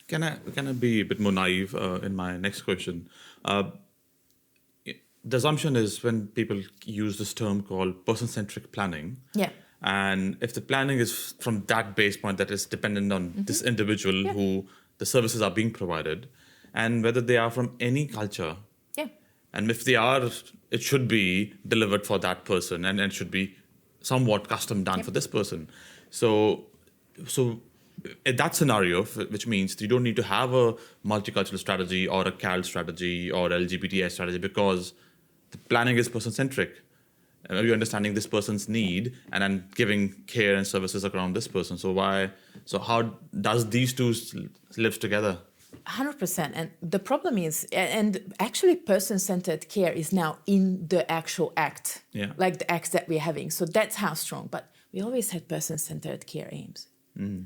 Can I be a bit more naive in my next question? Uh, the assumption is when people use this term called person-centric planning, Yeah. and if the planning is from that base point that is dependent on this individual Yeah. who the services are being provided, and whether they are from any culture, Yeah. and if they are, it should be delivered for that person, and should be somewhat custom done Yep. for this person. So in that scenario, which means you don't need to have a multicultural strategy or a CAL strategy or LGBTI strategy, because the planning is person centric. You're understanding this person's need and then giving care and services around this person. So why? So how does these two live together? 100%. And the problem is, and actually person-centered care is now in the actual act, Yeah. like the acts that we're having. So that's how strong. But we always had person-centered care aims.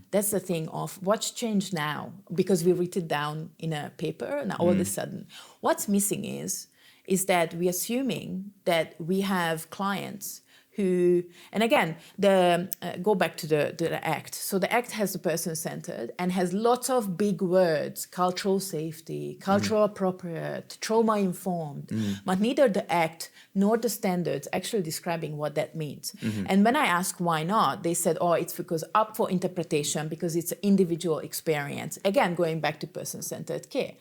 That's the thing of what's changed now, because we write it down in a paper. Now all of a sudden, what's missing is that we're assuming that we have clients who, and again, go back to the act. So the act has the person-centered and has lots of big words: cultural safety, cultural appropriate, trauma-informed. But neither the act nor the standards actually describing what that means. And when I asked why not, they said, oh, it's because up for interpretation, because it's an individual experience. Again, going back to person-centered care.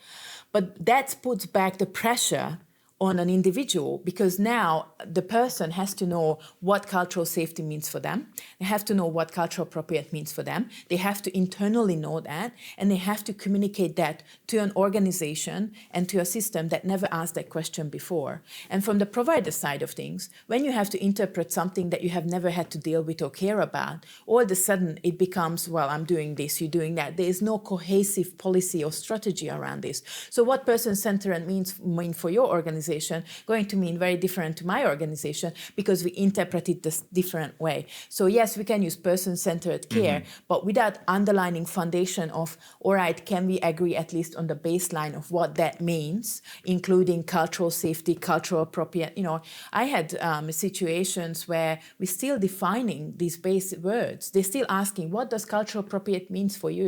But that puts back the pressure on an individual, because now the person has to know what cultural safety means for them. They have to know what cultural appropriate means for them. They have to internally know that, and they have to communicate that to an organization and to a system that never asked that question before. And from the provider side of things, when you have to interpret something that you have never had to deal with or care about, all of a sudden it becomes, well, I'm doing this, you're doing that. There is no cohesive policy or strategy around this. So what person-centered mean for your organization going to mean very different to my organization, because we interpret it this different way. So yes, we can use person-centered care, but without underlining foundation of, all right, can we agree at least on the baseline of what that means, including cultural safety, cultural appropriate. I had situations where we're still defining these basic words. They're still asking, what does cultural appropriate means for you?